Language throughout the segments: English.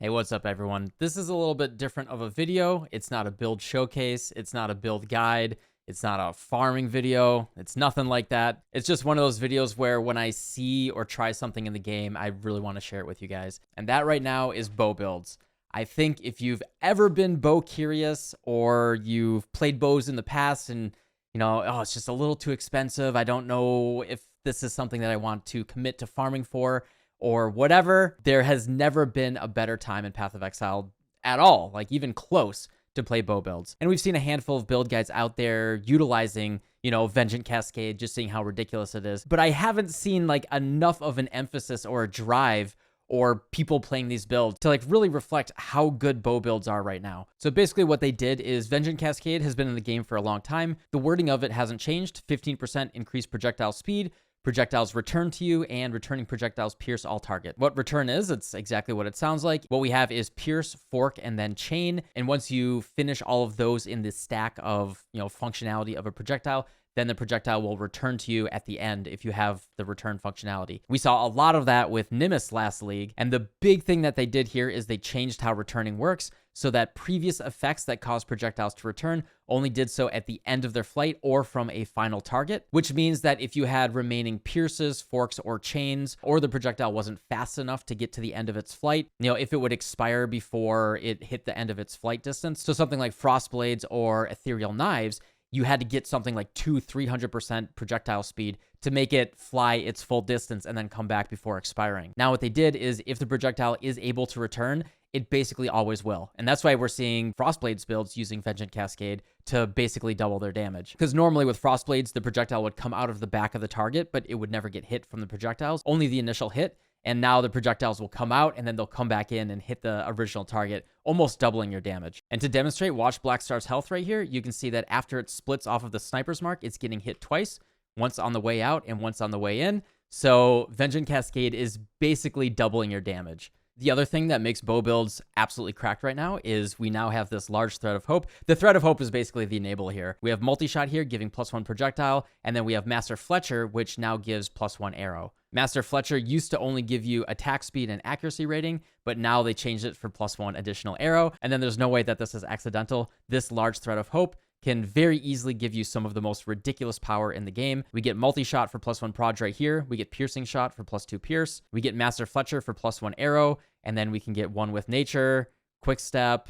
Hey, what's up everyone? This is a little bit different of a video. It's not a build showcase. It's not a build guide. It's not a farming video. It's nothing like that. It's just one of those videos where when I see or try something in the game, I really want to share it with you guys. And that right now is bow builds. I think if you've ever been bow curious or you've played bows in the past and, oh, it's just a little too expensive. I don't know if this is something that I want to commit to farming for, or whatever, there has never been a better time in Path of Exile at all, like even close, to play bow builds. And we've seen a handful of build guides out there utilizing, Vengeant Cascade, just seeing how ridiculous it is. But I haven't seen like enough of an emphasis or a drive or people playing these builds to like really reflect how good bow builds are right now. So basically what they did is Vengeant Cascade has been in the game for a long time. The wording of it hasn't changed. 15% increased projectile speed, projectiles return to you, and returning projectiles pierce all target. What return is, it's exactly what it sounds like. What we have is pierce, fork, and then chain. And once you finish all of those in this stack of, functionality of a projectile, then the projectile will return to you at the end if you have the return functionality. We saw a lot of that with Nimbus last league, and the big thing that they did here is they changed how returning works so that previous effects that cause projectiles to return only did so at the end of their flight or from a final target, which means that if you had remaining pierces, forks, or chains, or the projectile wasn't fast enough to get to the end of its flight, if it would expire before it hit the end of its flight distance, so something like frost blades or ethereal knives, you had to get something like 300% projectile speed to make it fly its full distance and then come back before expiring. Now what they did is if the projectile is able to return, it basically always will. And that's why we're seeing Frostblades builds using Vengeant Cascade to basically double their damage. Because normally with Frostblades, the projectile would come out of the back of the target, but it would never get hit from the projectiles, only the initial hit. And now the projectiles will come out and then they'll come back in and hit the original target, almost doubling your damage. And to demonstrate, watch Blackstar's health right here. You can see that after it splits off of the sniper's mark, it's getting hit twice, once on the way out and once on the way in. So Vengeant Cascade is basically doubling your damage. The other thing that makes bow builds absolutely cracked right now is we now have this large thread of hope. The thread of hope is basically the enable here. We have multi-shot here giving +1 projectile, and then we have Master Fletcher, which now gives +1 arrow. Master Fletcher used to only give you attack speed and accuracy rating, but now they changed it for +1 additional arrow. And then there's no way that this is accidental. This large thread of hope can very easily give you some of the most ridiculous power in the game. We get multi-shot for +1 proj right here. We get piercing shot for +2 pierce. We get Master Fletcher for +1 arrow. And then we can get one with nature, quick step,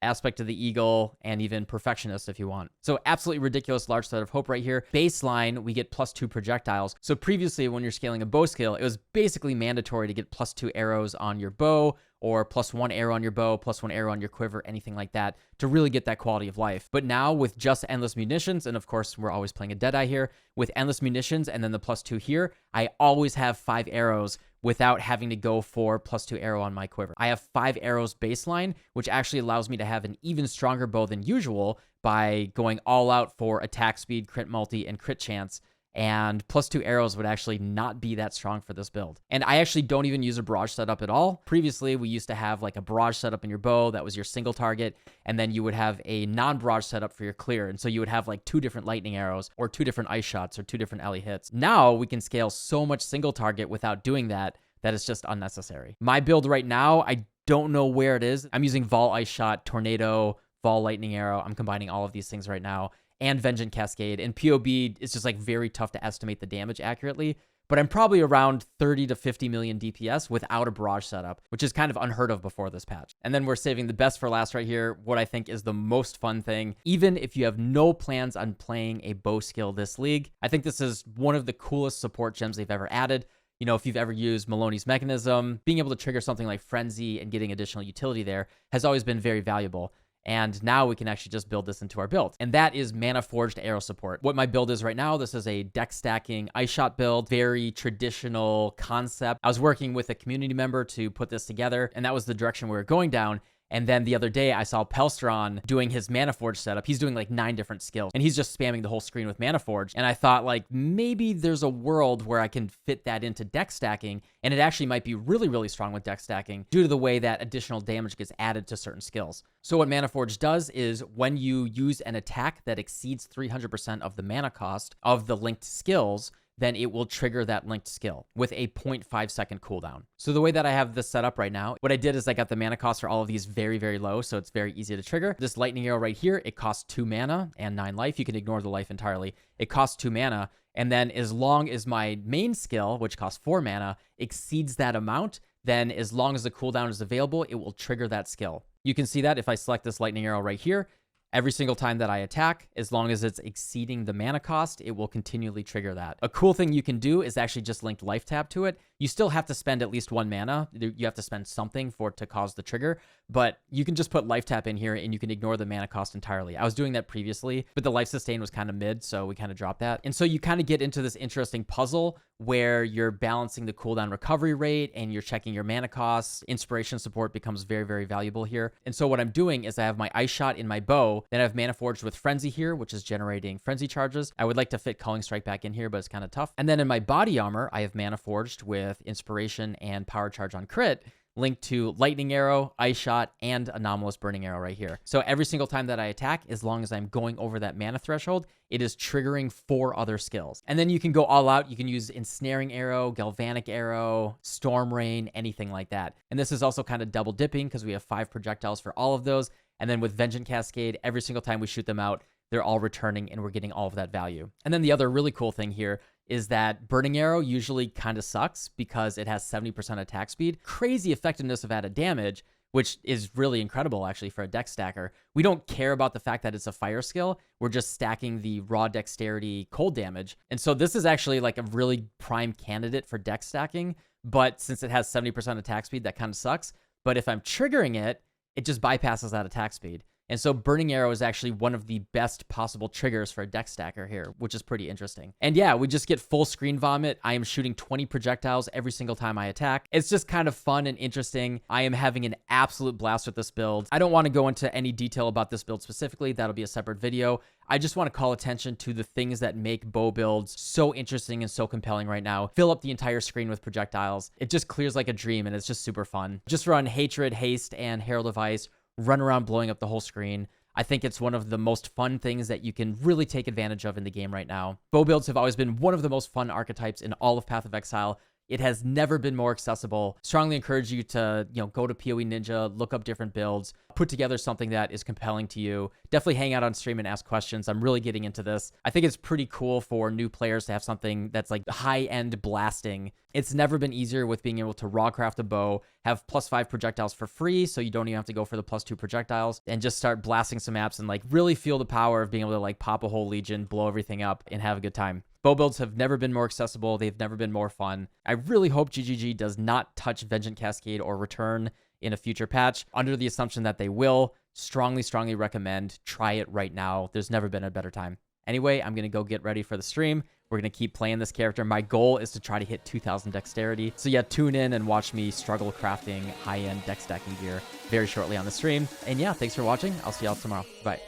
aspect of the eagle, and even perfectionist if you want. So absolutely ridiculous large thread of hope right here. Baseline, we get +2 projectiles. So previously when you're scaling a bow skill, it was basically mandatory to get +2 arrows on your bow, or +1 arrow on your bow, +1 arrow on your quiver, anything like that, to really get that quality of life. But now with just endless munitions, and of course we're always playing a Deadeye here, with endless munitions and then the +2 here, I always have 5 arrows without having to go for +2 arrow on my quiver. I have 5 arrows baseline, which actually allows me to have an even stronger bow than usual by going all out for attack speed, crit multi, and crit chance. And +2 arrows would actually not be that strong for this build. And I actually don't even use a barrage setup at all. Previously, we used to have like a barrage setup in your bow. That was your single target. And then you would have a non-barrage setup for your clear. And so you would have like 2 different lightning arrows or 2 different ice shots or 2 different alley hits. Now we can scale so much single target without doing that it's just unnecessary. My build right now, I don't know where it is. I'm using Vol Ice Shot, Tornado, Vol Lightning Arrow. I'm combining all of these things right now. And Vengeant Cascade. And POB, it's just like very tough to estimate the damage accurately, but I'm probably around 30 to 50 million DPS without a barrage setup, which is kind of unheard of before this patch. And then we're saving the best for last right here, what I think is the most fun thing. Even if you have no plans on playing a bow skill this league, I think this is one of the coolest support gems they've ever added. If you've ever used Maloney's Mechanism, being able to trigger something like Frenzy and getting additional utility there has always been very valuable. And now we can actually just build this into our build. And that is Manaforged Arrow support. What my build is right now, this is a deck stacking ice shot build, very traditional concept. I was working with a community member to put this together, and that was the direction we were going down. And then the other day I saw Pelstron doing his Manaforged setup. He's doing like 9 different skills and he's just spamming the whole screen with Manaforged. And I thought like maybe there's a world where I can fit that into deck stacking, and it actually might be really, really strong with deck stacking due to the way that additional damage gets added to certain skills. So what Manaforged does is when you use an attack that exceeds 300% of the mana cost of the linked skills, then it will trigger that linked skill with a 0.5 second cooldown. So the way that I have this set up right now, what I did is I got the mana cost for all of these very, very low, so it's very easy to trigger. This lightning arrow right here, it costs 2 mana and 9 life. You can ignore the life entirely. It costs 2 mana, and then as long as my main skill, which costs 4 mana, exceeds that amount, then as long as the cooldown is available, it will trigger that skill. You can see that if I select this lightning arrow right here, every single time that I attack, as long as it's exceeding the mana cost, it will continually trigger that. A cool thing you can do is actually just link life tap to it. You still have to spend at least 1 mana. You have to spend something for it to cause the trigger, but you can just put life tap in here and you can ignore the mana cost entirely. I was doing that previously, but the life sustain was kind of mid, so we kind of dropped that. And so you kind of get into this interesting puzzle where you're balancing the cooldown recovery rate and you're checking your mana costs. Inspiration support becomes very, very valuable here. And so what I'm doing is I have my ice shot in my bow, then I have Manaforged with frenzy here, which is generating frenzy charges. I would like to fit culling strike back in here, but it's kind of tough. And then in my body armor, I have Manaforged with inspiration and power charge on crit, linked to lightning arrow, ice shot, and anomalous burning arrow right here. So every single time that I attack, as long as I'm going over that mana threshold, it is triggering 4 other skills. And then you can go all out. You can use ensnaring arrow, galvanic arrow, storm rain, anything like that. And this is also kind of double dipping because we have 5 projectiles for all of those. And then with Vengeant Cascade, every single time we shoot them out, they're all returning and we're getting all of that value. And then the other really cool thing here is that Burning Arrow usually kind of sucks because it has 70% attack speed, crazy effectiveness of added damage, which is really incredible actually for a dex stacker. We don't care about the fact that it's a fire skill. We're just stacking the raw dexterity cold damage. And so this is actually like a really prime candidate for dex stacking, but since it has 70% attack speed, that kind of sucks. But if I'm triggering it, it just bypasses that attack speed. And so Burning Arrow is actually one of the best possible triggers for a dex stacker here, which is pretty interesting. And yeah, we just get full screen vomit. I am shooting 20 projectiles every single time I attack. It's just kind of fun and interesting. I am having an absolute blast with this build. I don't want to go into any detail about this build specifically. That'll be a separate video. I just want to call attention to the things that make bow builds so interesting and so compelling right now. Fill up the entire screen with projectiles. It just clears like a dream and it's just super fun. Just run Hatred, Haste, and Herald of Ice. Run around blowing up the whole screen. I think it's one of the most fun things that you can really take advantage of in the game right now. Bow builds have always been one of the most fun archetypes in all of Path of Exile. It has never been more accessible. Strongly encourage you to, go to PoE Ninja, look up different builds, put together something that is compelling to you. Definitely hang out on stream and ask questions. I'm really getting into this. I think it's pretty cool for new players to have something that's like high-end blasting. It's never been easier with being able to raw craft a bow, have +5 projectiles for free, so you don't even have to go for the +2 projectiles, and just start blasting some maps and like really feel the power of being able to like pop a whole legion, blow everything up, and have a good time. Bow builds have never been more accessible. They've never been more fun. I really hope GGG does not touch Vengeant Cascade or return in a future patch. Under the assumption that they will, strongly, strongly recommend try it right now. There's never been a better time. Anyway, I'm going to go get ready for the stream. We're going to keep playing this character. My goal is to try to hit 2,000 dexterity. So yeah, tune in and watch me struggle crafting high-end dex stacking gear very shortly on the stream. And yeah, thanks for watching. I'll see y'all tomorrow. Bye.